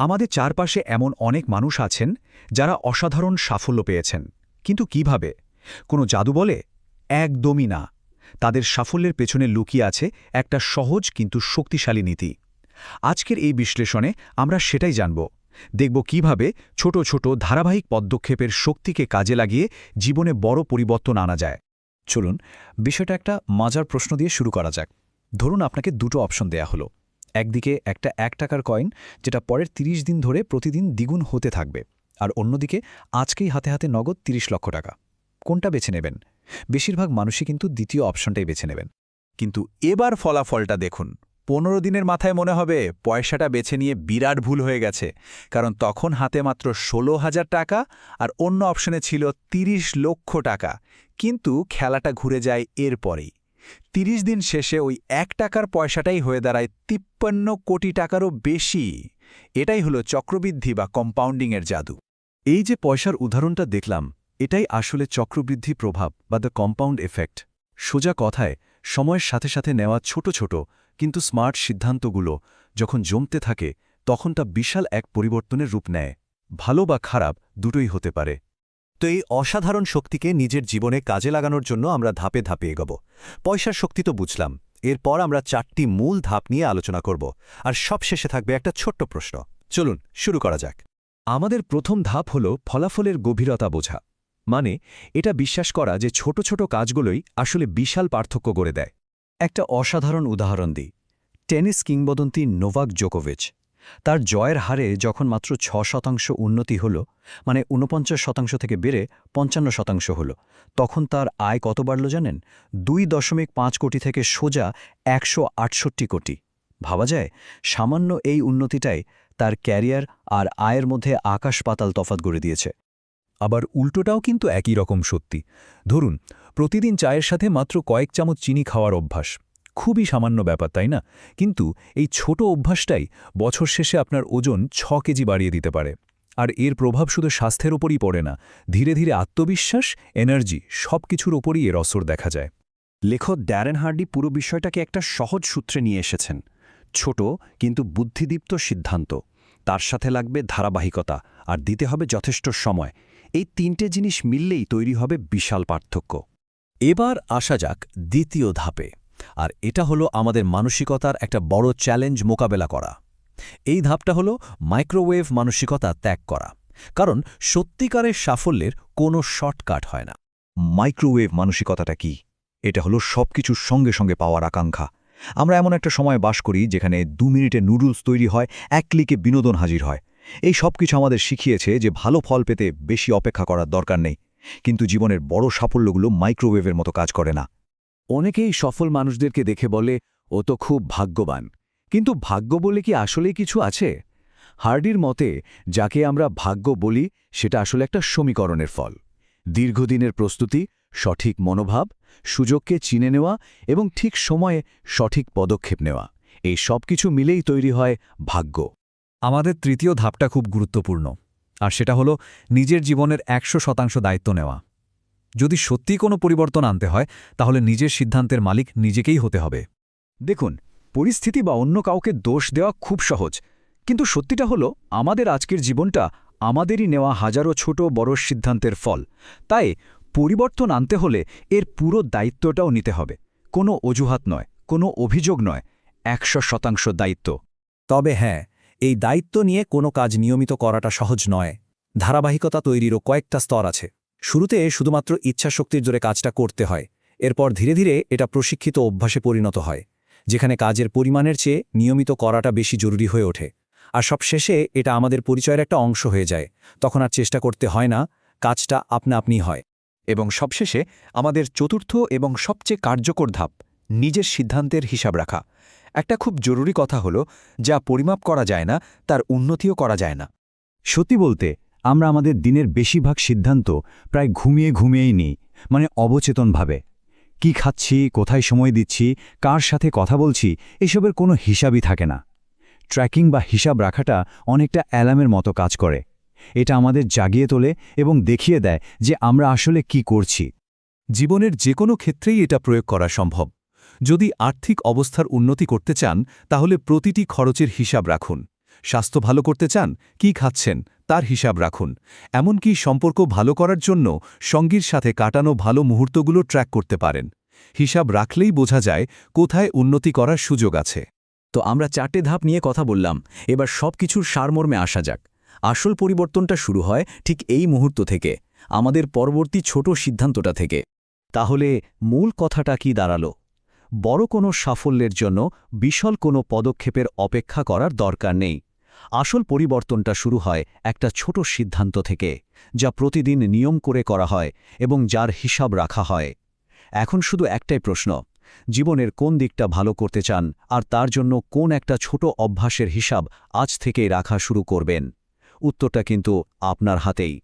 আমাদের চারপাশে এমন অনেক মানুষ আছেন যারা অসাধারণ সাফল্য পেয়েছেন, কিন্তু কিভাবে? কোনো জাদু বলে? একদমই না। তাদের সাফল্যের পেছনে লুকিয়ে আছে একটা সহজ কিন্তু শক্তিশালী নীতি। আজকের এই বিশ্লেষণে আমরা সেটাই জানব। দেখব কিভাবে ছোট ছোট ধারাবাহিক পদক্ষেপের শক্তিকে কাজে লাগিয়ে জীবনে বড় পরিবর্তন আনা যায়। চলুন বিষয়টা একটা মজার প্রশ্ন দিয়ে শুরু করা যাক। ধরুন আপনাকে দুটো অপশন দেয়া হলো। একদিকে একটা ১ টাকার কয়েন, যেটা পরের ৩০ দিন ধরে প্রতিদিন দ্বিগুণ হতে থাকবে, আর অন্যদিকে আজকেই হাতে হাতে নগদ ৩০ লক্ষ টাকা। কোনটা বেছে নেবেন? বেশিরভাগ মানুষই কিন্তু দ্বিতীয় অপশনটাই বেছে নেবেন। কিন্তু এবার ফলাফলটা দেখুন। ১৫ দিনের মাথায় মনে হবে পয়সাটা বেছে নিয়ে বিরাট ভুল হয়ে গেছে, কারণ তখন হাতে মাত্র ১৬,০০০ টাকা আর অন্য অপশনে ছিল ৩০ লক্ষ টাকা। কিন্তু খেলাটা ঘুরে যায় এরপরেই। ৩০ দিন শেষে ওই ১ টাকার পয়সাটাই হয়ে দাঁড়ায় ৫৩ কোটি টাকারও বেশি। এটাই হলো চক্রবৃদ্ধি বা কম্পাউন্ডিংয়ের জাদু। এই যে পয়সার উদাহরণটা দেখলাম, এটাই আসলে চক্রবৃদ্ধি প্রভাব বা দ্য কম্পাউন্ড এফেক্ট। সোজা কথায়, সময়ের সাথে সাথে নেওয়া ছোট ছোট কিন্তু স্মার্ট সিদ্ধান্তগুলো যখন জমতে থাকে, তখন তা বিশাল এক পরিবর্তনের রূপ নেয়। ভালো বা খারাপ দুটোই হতে পারে। তো এই অসাধারণ শক্তিকে নিজের জীবনে কাজে লাগানোর জন্য আমরা ধাপে ধাপে এগোব। পয়সার শক্তি তো বুঝলাম, এরপর আমরা ৪টি মূল ধাপ নিয়ে আলোচনা করব, আর সবশেষে থাকবে একটা ছোট্ট প্রশ্ন। চলুন শুরু করা যাক। আমাদের প্রথম ধাপ হল ফলাফলের গভীরতা বোঝা। মানে এটা বিশ্বাস করা যে ছোট ছোট কাজগুলোই আসলে বিশাল পার্থক্য গড়ে দেয়। একটা অসাধারণ উদাহরণ দিই। টেনিস কিংবদন্তি নোভাক জোকোভিচ, তার জয়ের হারে যখন মাত্র ৬% উন্নতি হল, মানে ৪৯% থেকে বেড়ে ৫৫% হল, তখন তার আয় কত বাড়ল জানেন? ২.৫ কোটি থেকে সোজা ১৬৮ কোটি। ভাবা যায়, সামান্য এই উন্নতিটাই তার ক্যারিয়ার আর আয়ের মধ্যে আকাশ পাতাল তফাৎ গড়ে দিয়েছে। আবার উল্টোটাও কিন্তু একই রকম সত্যি। ধরুন, প্রতিদিন চায়ের সাথে মাত্র কয়েক চামচ চিনি খাওয়ার অভ্যাস। খুবই সামান্য ব্যাপার, তাই না? কিন্তু এই ছোট অভ্যাসটাই বছর শেষে আপনার ওজন ৬ কেজি বাড়িয়ে দিতে পারে। আর এর প্রভাব শুধু স্বাস্থ্যের ওপরই পড়ে না, ধীরে ধীরে আত্মবিশ্বাস, এনার্জি সব কিছুর ওপরই এর অসর দেখা যায়। লেখক ড্যারেন হার্ডি পুরো বিষয়টাকে একটা সহজ সূত্রে নিয়ে এসেছেন। ছোট কিন্তু বুদ্ধিদীপ্ত সিদ্ধান্ত, তার সাথে লাগবে ধারাবাহিকতা, আর দিতে হবে যথেষ্ট সময়। এই ৩টে জিনিস মিললেই তৈরি হবে বিশাল পার্থক্য। এবার আসা যাক দ্বিতীয় ধাপে, আর এটা হলো আমাদের মানসিকতার একটা বড় চ্যালেঞ্জ মোকাবেলা করা। এই ধাপটা হলো মাইক্রোওয়েভ মানসিকতা ত্যাগ করা, কারণ সত্যিকারের সাফল্যের কোনো শর্টকাট হয় না। মাইক্রোওয়েভ মানসিকতাটা কি? এটা হলো সবকিছুর সঙ্গে সঙ্গে পাওয়ার আকাঙ্ক্ষা। আমরা এমন একটা সময় বাস করি যেখানে ২ মিনিটে নুডলস তৈরি হয়, ১ ক্লিকে বিনোদন হাজির হয়। এই সব কিছু আমাদের শিখিয়েছে যে ভালো ফল পেতে বেশি অপেক্ষা করার দরকার নেই। কিন্তু জীবনের বড় সাফল্যগুলো মাইক্রোওয়েভের মতো কাজ করে না। অনেকেই সফল মানুষদেরকে দেখে বলে, ও তো খুব ভাগ্যবান। কিন্তু ভাগ্য বলে কি আসলেই কিছু আছে? হার্ডির মতে, যাকে আমরা ভাগ্য বলি সেটা আসলে একটা সমীকরণের ফল। দীর্ঘদিনের প্রস্তুতি, সঠিক মনোভাব, সুযোগকে চিনে নেওয়া এবং ঠিক সময়ে সঠিক পদক্ষেপ নেওয়া, এই সব কিছু মিলেই তৈরি হয় ভাগ্য। আমাদের তৃতীয় ধাপটা খুব গুরুত্বপূর্ণ, আর সেটা হলো নিজের জীবনের ১০০% দায়িত্ব নেওয়া। যদি সত্যিই কোনো পরিবর্তন আনতে হয়, তাহলে নিজের সিদ্ধান্তের মালিক নিজেকেই হতে হবে। দেখুন, পরিস্থিতি বা অন্য কাউকে দোষ দেওয়া খুব সহজ, কিন্তু সত্যিটা হলো আমাদের আজকের জীবনটা আমাদেরই নেওয়া হাজারো ছোট বড় সিদ্ধান্তের ফল। তাই পরিবর্তন আনতে হলে এর পুরো দায়িত্বটাও নিতে হবে। কোনো অজুহাত নয়, কোনো অভিযোগ নয়, ১০০% দায়িত্ব। তবে হ্যাঁ, এই দায়িত্ব নিয়ে কোনো কাজ নিয়মিত করাটা সহজ নয়। ধারাবাহিকতা তৈরিরও কয়েকটা স্তর আছে। শুরুতে শুধুমাত্র ইচ্ছাশক্তির জোরে কাজটা করতে হয়। এরপর ধীরে ধীরে এটা প্রশিক্ষিত অভ্যাসে পরিণত হয়, যেখানে কাজের পরিমাণের চেয়ে নিয়মিত করাটা বেশি জরুরি হয়ে ওঠে। আর সবশেষে এটা আমাদের পরিচয়ের একটা অংশ হয়ে যায়। তখন আর চেষ্টা করতে হয় না, কাজটা আপনা আপনিই হয়। এবং সবশেষে আমাদের চতুর্থ এবং সবচেয়ে কার্যকর ধাপ, নিজের সিদ্ধান্তের হিসাব রাখা। একটা খুব জরুরি কথা হলো, যা পরিমাপ করা যায় না তার উন্নতিও করা যায় না। সত্যি বলতে, আমরা আমাদের দিনের বেশিরভাগ সিদ্ধান্ত প্রায় ঘুমিয়েই নিই, মানে অবচেতনভাবে। কি খাচ্ছি, কোথায় সময় দিচ্ছি, কার সাথে কথা বলছি, এসবের কোনো হিসাবই থাকে না। ট্র্যাকিং বা হিসাব রাখাটা অনেকটা অ্যালার্মের মতো কাজ করে। এটা আমাদের জাগিয়ে তোলে এবং দেখিয়ে দেয় যে আমরা আসলে কি করছি। জীবনের যে কোনো ক্ষেত্রেই এটা প্রয়োগ করা সম্ভব। যদি আর্থিক অবস্থার উন্নতি করতে চান, তাহলে প্রতিটি খরচের হিসাব রাখুন। স্বাস্থ্য ভালো করতে চান কি খাচ্ছেন তার হিসাব রাখুন। এমনকি সম্পর্ক ভালো করার জন্য সঙ্গীর সাথে কাটানো ভালো মুহূর্তগুলো ট্র্যাক করতে পারেন। হিসাব রাখলেই বোঝা যায় কোথায় উন্নতি করার সুযোগ আছে। তো আমরা 4টে ধাপ নিয়ে কথা বললাম, এবার সব কিছুর সারমর্মে আসা যাক। আসল পরিবর্তনটা শুরু হয় ঠিক এই মুহূর্ত থেকে, আমাদের পরবর্তী ছোট সিদ্ধান্তটা থেকে। তাহলে মূল কথাটা কি দাঁড়ালো? বড় কোনো সাফল্যের জন্য বিশাল কোনো পদক্ষেপের অপেক্ষা করার দরকার নেই। আসল পরিবর্তনটা শুরু হয় একটা ছোট সিদ্ধান্ত থেকে, যা প্রতিদিন নিয়ম করে করা হয় এবং যার হিসাব রাখা হয়। এখন শুধু একটাই প্রশ্ন, জীবনের কোন দিকটা ভালো করতে চান আর তার জন্য কোন একটা ছোট অভ্যাসের হিসাব আজ থেকেই রাখা শুরু করবেন? উত্তরটা কিন্তু আপনার হাতেই।